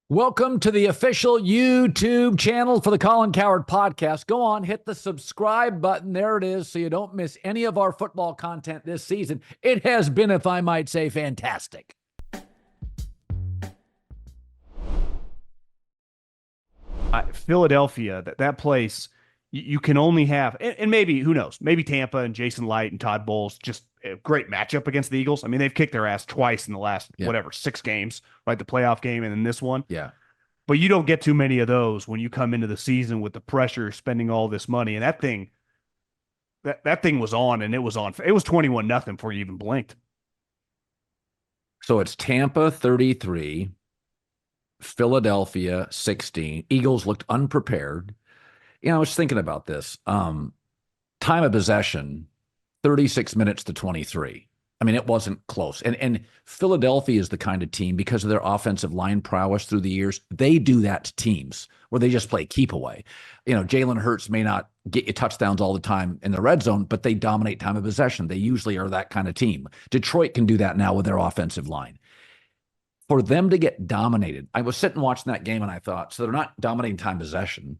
Welcome to the official YouTube channel for the Colin Cowherd podcast. Go on, hit the subscribe button. There it is, so you don't miss any of our football content this season. It has been, if I might say, fantastic. Philadelphia, that place, you can only have, and maybe, who knows, maybe Tampa and Jason Light and Todd Bowles, just a great matchup against the Eagles. I mean, they've kicked their ass twice in the last, 6 games, right? The playoff game and then this one. Yeah. But you don't get too many of those when you come into the season with the pressure, spending all this money. And that thing was on, and it was on. It was 21-0 before you even blinked. So it's Tampa 33, Philadelphia 16. Eagles looked unprepared. I was thinking about this. Time of possession, 36 minutes to 23. I mean, it wasn't close. And Philadelphia is the kind of team, because of their offensive line prowess through the years, they do that to teams where they just play keep away. Jalen Hurts may not get you touchdowns all the time in the red zone, but they dominate time of possession. They usually are that kind of team. Detroit can do that now with their offensive line. For them to get dominated, I was sitting watching that game and I thought, so they're not dominating time possession.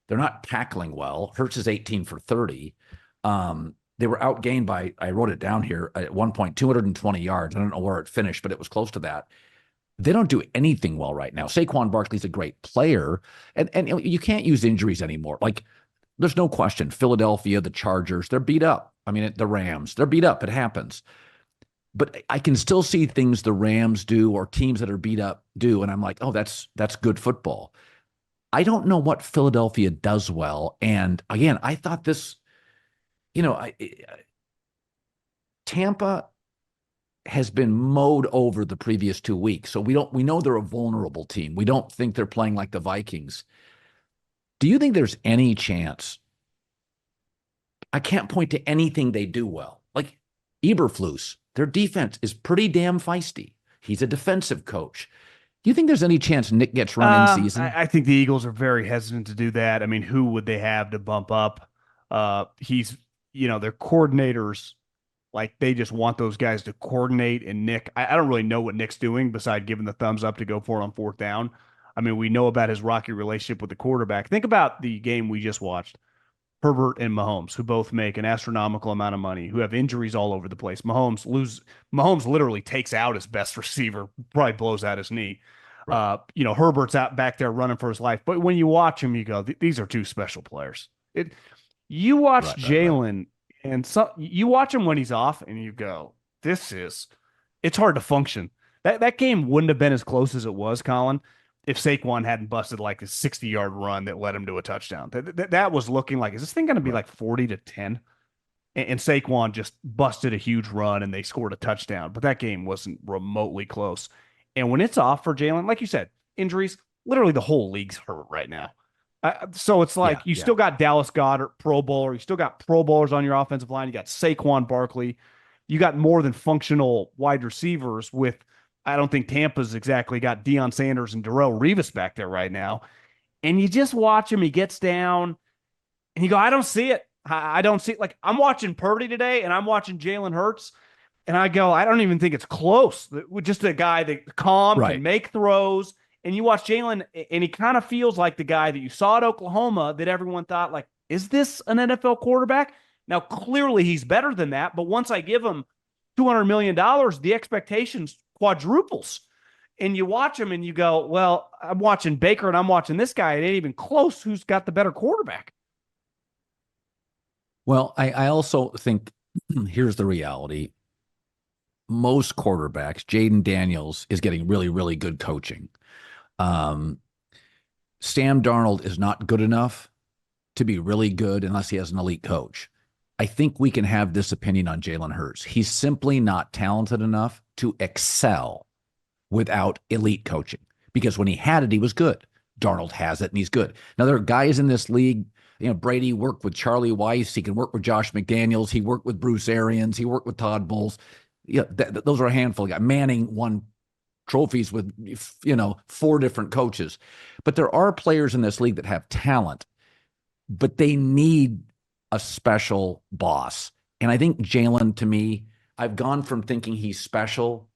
They're not tackling well. Hurts is 18 for 30. They were outgained by, I wrote it down here, at one point, 220 yards. I don't know where it finished, but it was close to that. They don't do anything well right now. Saquon Barkley's a great player, and you can't use injuries anymore. Like, there's no question. Philadelphia, the Chargers, they're beat up. I mean, the Rams, they're beat up. It happens. But I can still see things the Rams do or teams that are beat up do, and I'm like, oh, that's good football. I don't know what Philadelphia does well. And again, I thought this, Tampa has been mowed over the previous 2 weeks. So we know they're a vulnerable team. We don't think they're playing like the Vikings. Do you think there's any chance? I can't point to anything they do well. Like Eberflus, their defense is pretty damn feisty. He's a defensive coach. Do you think there's any chance Nick gets run in season? I think the Eagles are very hesitant to do that. I mean, who would they have to bump up? Their coordinators, like, they just want those guys to coordinate. And Nick, I don't really know what Nick's doing beside giving the thumbs up to go for it on fourth down. I mean, we know about his rocky relationship with the quarterback. Think about the game we just watched. Herbert and Mahomes, who both make an astronomical amount of money, who have injuries all over the place. Mahomes literally takes out his best receiver, probably blows out his knee. Right. Herbert's out back there running for his life. But when you watch him, you go, these are two special players. You watch Jalen, and you watch him when he's off, and you go, it's hard to function. That game wouldn't have been as close as it was, Colin, if Saquon hadn't busted like a 60-yard run that led him to a touchdown. That was looking like, is this thing going to be like 40-10? And Saquon just busted a huge run and they scored a touchdown. But that game wasn't remotely close. And when it's off for Jalen, like you said, injuries, literally the whole league's hurt right now. So it's like you still got Dallas Goedert, Pro Bowler. You still got Pro Bowlers on your offensive line. You got Saquon Barkley. You got more than functional wide receivers with, I don't think Tampa's exactly got Deion Sanders and Darrelle Revis back there right now. And you just watch him. He gets down and you go, I don't see it. I don't see it. Like, I'm watching Purdy today and I'm watching Jalen Hurts and I go, I don't even think it's close. Just a guy that calm, can make throws. And you watch Jalen and he kind of feels like the guy that you saw at Oklahoma that everyone thought, like, is this an NFL quarterback? Now, clearly he's better than that. But once I give him $200 million, the expectations quadruples. And you watch him and you go, well, I'm watching Baker and I'm watching this guy. It ain't even close. Who's got the better quarterback? Well, I also think here's the reality. Most quarterbacks, Jaden Daniels is getting really, really good coaching. Sam Darnold is not good enough to be really good unless he has an elite coach. I think we can have this opinion on Jalen Hurts. He's simply not talented enough to excel without elite coaching, because when he had it, he was good. Darnold has it, and he's good. Now, there are guys in this league. Brady worked with Charlie Weiss. He can work with Josh McDaniels. He worked with Bruce Arians. He worked with Todd Bowles. Those are a handful of guys. Manning won trophies with, 4 different coaches. But there are players in this league that have talent, but they need a special boss. And I think Jalen, to me, I've gone from thinking he's special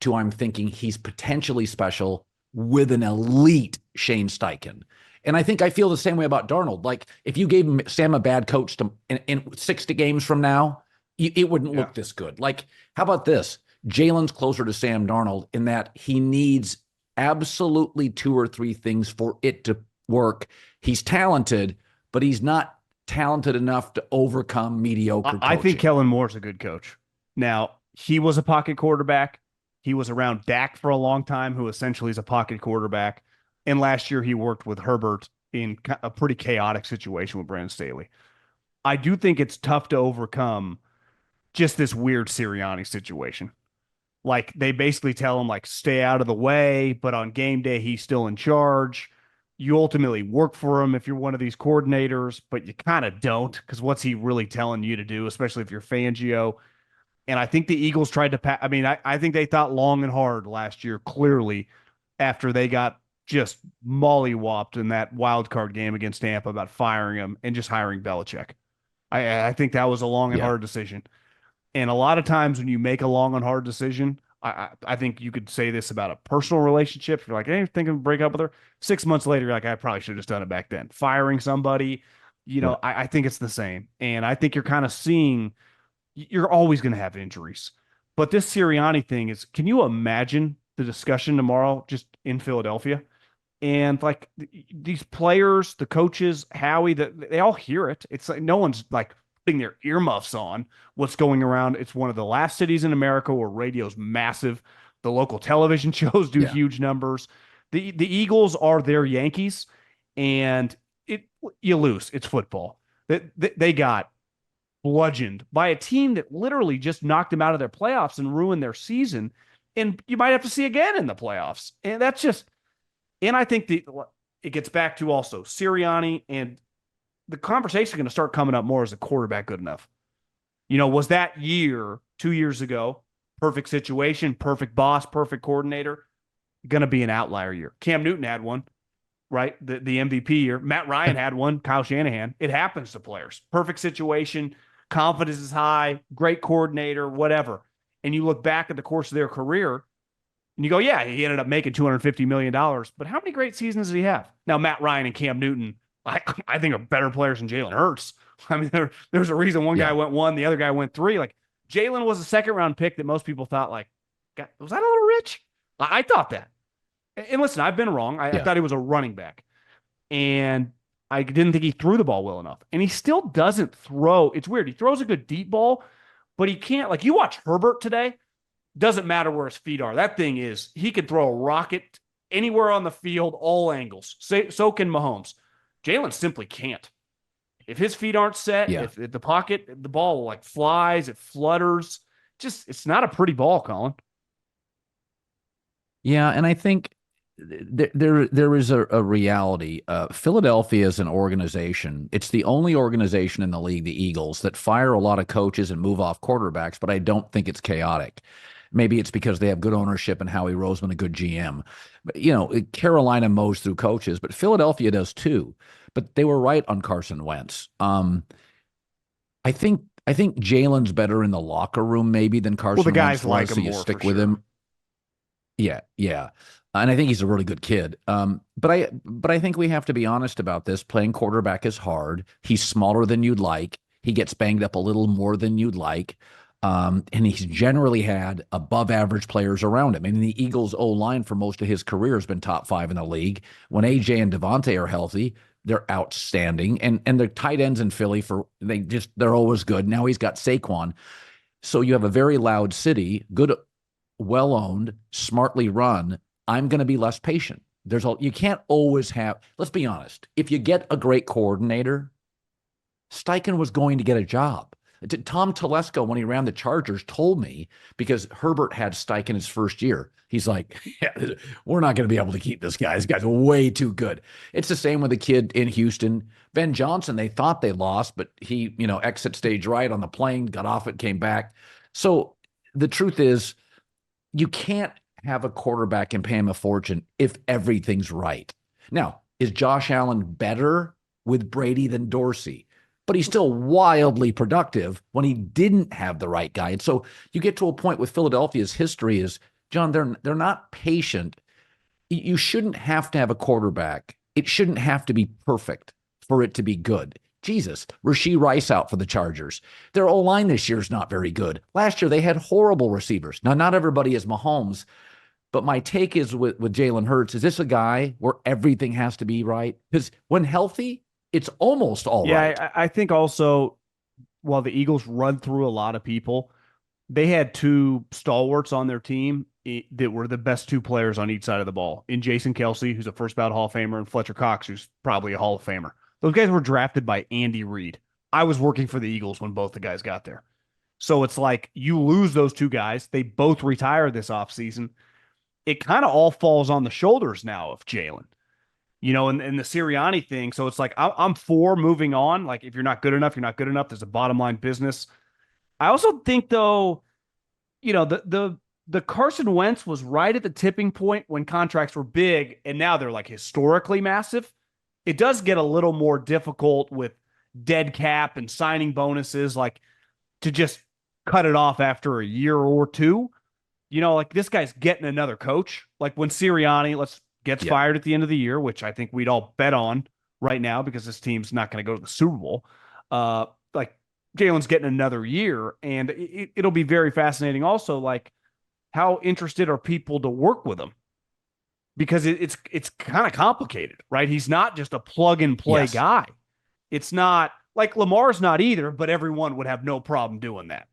to I'm thinking he's potentially special with an elite Shane Steichen. And I think I feel the same way about Darnold. Like if you gave Sam a bad coach in 60 games from now, it wouldn't look this good. Like, how about this? Jalen's closer to Sam Darnold in that he needs absolutely two or three things for it to work. He's talented, but he's not talented enough to overcome mediocre coaching. I think Kellen Moore's a good coach. Now, he was a pocket quarterback. He was around Dak for a long time, who essentially is a pocket quarterback. And last year he worked with Herbert in a pretty chaotic situation with Brandon Staley. I do think it's tough to overcome just this weird Sirianni situation. Like they basically tell him like stay out of the way, but on game day he's still in charge. You ultimately work for him if you're one of these coordinators, but you kind of don't because what's he really telling you to do, especially if you're Fangio? And I think the Eagles tried to I think they thought long and hard last year, clearly, after they got just mollywopped in that wild card game against Tampa about firing him and just hiring Belichick. I think that was a long and hard decision. And a lot of times when you make a long and hard decision, I think you could say this about a personal relationship. You're like, hey, thinking of break up with her. 6 months later, you're like, I probably should have just done it back then. Firing somebody, I think it's the same. And I think you're kind of seeing you're always going to have injuries. But this Sirianni thing is, can you imagine the discussion tomorrow just in Philadelphia? And like these players, the coaches, Howie, they all hear it. It's like no one's like putting their earmuffs on what's going around. It's one of the last cities in America where radio's massive. The local television shows do huge numbers. The Eagles are their Yankees, and you lose. It's football. They got bludgeoned by a team that literally just knocked them out of their playoffs and ruined their season. And you might have to see again in the playoffs. And that's just, and I think it gets back to also Sirianni, and the conversation is going to start coming up more as a quarterback good enough. Was that year 2 years ago, perfect situation, perfect boss, perfect coordinator, going to be an outlier year? Cam Newton had one, right? The MVP year. Matt Ryan had one, Kyle Shanahan. It happens to players. Perfect situation, confidence is high, great coordinator, whatever. And you look back at the course of their career and you go, yeah, he ended up making $250 million. But how many great seasons did he have? Now, Matt Ryan and Cam Newton, I think are better players than Jalen Hurts. I mean, there's a reason one guy went 1, the other guy went 3. Like Jalen was a second-round pick that most people thought, like, was that a little rich? I thought that. And listen, I've been wrong. I thought he was a running back. And I didn't think he threw the ball well enough. And he still doesn't throw. It's weird. He throws a good deep ball, but he can't. Like you watch Herbert today, doesn't matter where his feet are. That thing is, he can throw a rocket anywhere on the field, all angles. So can Mahomes. Jalen simply can't. If his feet aren't set, if the pocket, the ball like flies, it flutters. It's not a pretty ball, Colin. Yeah, and I think there is a reality. Philadelphia is an organization. It's the only organization in the league, the Eagles, that fire a lot of coaches and move off quarterbacks, but I don't think it's chaotic. Maybe it's because they have good ownership and Howie Roseman, a good GM. But, Carolina mows through coaches, but Philadelphia does too. But they were right on Carson Wentz. I think Jalen's better in the locker room maybe than Carson Wentz. Well, the guys like him so you more, stick with him. Yeah. And I think he's a really good kid. But I think we have to be honest about this. Playing quarterback is hard. He's smaller than you'd like. He gets banged up a little more than you'd like. And he's generally had above average players around him. And the Eagles' O-line for most of his career has been top 5 in the league. When AJ and Devontae are healthy, they're outstanding. And their tight ends in Philly they're always good. Now he's got Saquon. So you have a very loud city, good, well-owned, smartly run. I'm going to be less patient. You can't always have, let's be honest. If you get a great coordinator, Steichen was going to get a job. Tom Telesco, when he ran the Chargers, told me, because Herbert had Steichen his first year, he's like, we're not going to be able to keep this guy. This guy's way too good. It's the same with the kid in Houston. Ben Johnson, they thought they lost, but he, exit stage right on the plane, got off it, came back. So the truth is, you can't have a quarterback and pay him a fortune if everything's right. Now, is Josh Allen better with Brady than Dorsey? But he's still wildly productive when he didn't have the right guy. And so you get to a point with Philadelphia's history is, John, they're not patient. You shouldn't have to have a quarterback. It shouldn't have to be perfect for it to be good. Jesus, Rashee Rice out for the Chargers. Their O-line this year is not very good. Last year, they had horrible receivers. Now, not everybody is Mahomes, but my take is with Jalen Hurts, is this a guy where everything has to be right? Because when healthy, it's almost all right. Yeah, I think also while the Eagles run through a lot of people, they had two stalwarts on their team that were the best two players on each side of the ball in Jason Kelsey, who's a first ballot Hall of Famer, and Fletcher Cox, who's probably a Hall of Famer. Those guys were drafted by Andy Reid. I was working for the Eagles when both the guys got there. So it's like you lose those two guys. They both retire this offseason. It kind of all falls on the shoulders now of Jalen, and the Sirianni thing. So it's like I'm for moving on. Like if you're not good enough, you're not good enough. There's a bottom line business. I also think though, the Carson Wentz was right at the tipping point when contracts were big, and now they're like historically massive. It does get a little more difficult with dead cap and signing bonuses, like to just cut it off after a year or two. Like this guy's getting another coach. Like when Sirianni gets Yeah. fired at the end of the year, which I think we'd all bet on right now because this team's not going to go to the Super Bowl. Like Jalen's getting another year, and it'll be very fascinating. Also, like how interested are people to work with him? Because it's kind of complicated, right? He's not just a plug and play Yes. guy. It's not like Lamar's not either, but everyone would have no problem doing that.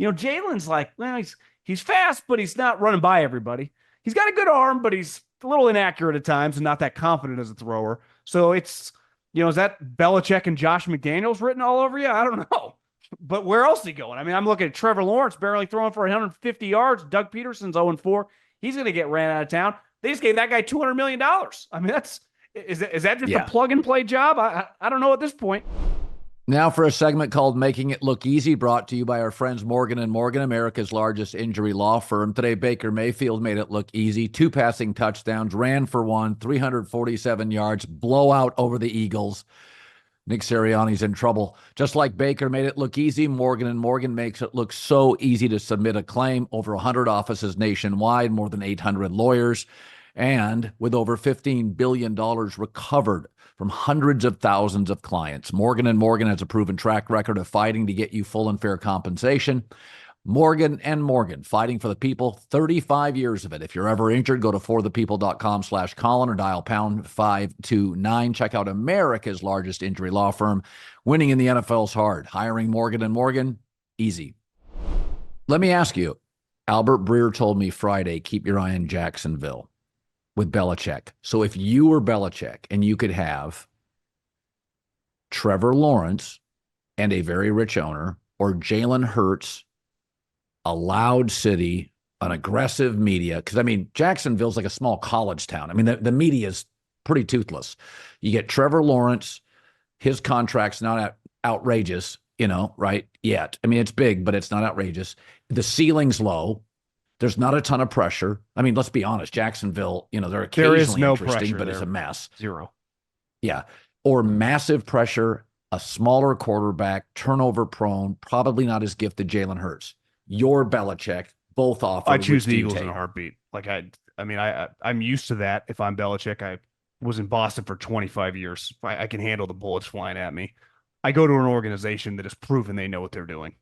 Jalen's like, well, he's fast, but he's not running by everybody. He's got a good arm, but he's a little inaccurate at times and not that confident as a thrower. So it's, is that Belichick and Josh McDaniels written all over you? I don't know. But where else is he going? I mean, I'm looking at Trevor Lawrence barely throwing for 150 yards. Doug Peterson's 0-4. He's going to get ran out of town. They just gave that guy $200 million. I mean, is that just a plug and play job? I don't know at this point. Now for a segment called Making It Look Easy, brought to you by our friends Morgan & Morgan, America's largest injury law firm. Today, Baker Mayfield made it look easy. 2 passing touchdowns, ran for 1, 347 yards, blowout over the Eagles. Nick Sirianni's in trouble. Just like Baker made it look easy, Morgan & Morgan makes it look so easy to submit a claim. Over 100 offices nationwide, more than 800 lawyers, and with over $15 billion recovered from hundreds of thousands of clients. Morgan & Morgan has a proven track record of fighting to get you full and fair compensation. Morgan & Morgan, fighting for the people, 35 years of it. If you're ever injured, go to forthepeople.com/Colin or dial pound 529. Check out America's largest injury law firm. Winning in the NFL is hard. Hiring Morgan & Morgan, easy. Let me ask you, Albert Breer told me Friday, keep your eye on Jacksonville with Belichick. So if you were Belichick and you could have Trevor Lawrence and a very rich owner, or Jalen Hurts, a loud city, an aggressive media, because I mean, Jacksonville's like a small college town. I mean, the media is pretty toothless. You get Trevor Lawrence, his contract's not outrageous, right? Yet. I mean, it's big, but it's not outrageous. The ceiling's low. There's not a ton of pressure. I mean, let's be honest. Jacksonville, they're occasionally interesting, but it's a mess. Zero. Yeah. Or massive pressure, a smaller quarterback, turnover prone, probably not as gifted Jalen Hurts. Your Belichick, both offer. I choose the Eagles in a heartbeat. Like I'm used to that. If I'm Belichick, I was in Boston for 25 years. I can handle the bullets flying at me. I go to an organization that has proven they know what they're doing.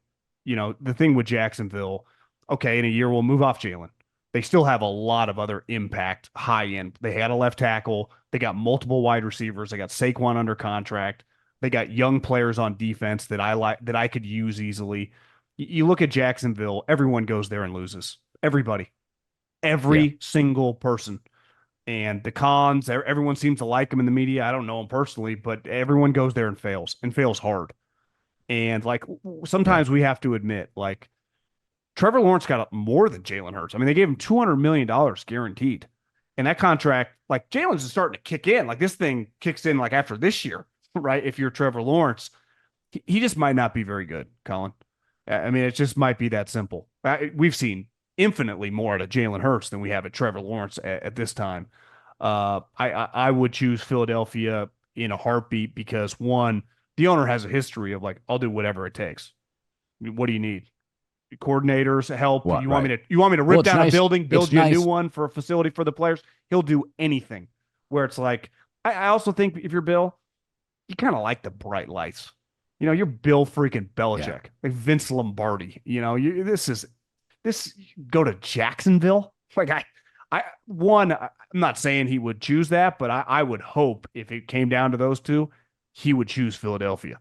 The thing with Jacksonville, okay, in a year we'll move off Jalen. They still have a lot of other impact high end. They had a left tackle. They got multiple wide receivers. They got Saquon under contract. They got young players on defense that I like, that I could use easily. You look at Jacksonville, everyone goes there and loses. Everybody. Every single person. And the cons, everyone seems to like them in the media. I don't know them personally, but everyone goes there and fails hard. And like sometimes we have to admit, like Trevor Lawrence got more than Jalen Hurts. I mean, they gave him $200 million guaranteed. And that contract, like Jalen's is starting to kick in. Like this thing kicks in like after this year, right? If you're Trevor Lawrence, he just might not be very good, Colin. I mean, it just might be that simple. We've seen infinitely more out of Jalen Hurts than we have at Trevor Lawrence at this time. I would choose Philadelphia in a heartbeat because, one, the owner has a history of like, I'll do whatever it takes. I mean, what do you need? coordinators help. What, You want right. me to Well, rip it's down a nice. building, build It's you a new nice. one for a facility for the players. He'll do anything. Where it's like, I also think if you're Bill, you kind of like the bright lights. You're Bill freaking Yeah. Belichick, like Vince Lombardi. This go to Jacksonville. Like I'm not saying he would choose that, but I would hope if it came down to those two, he would choose Philadelphia.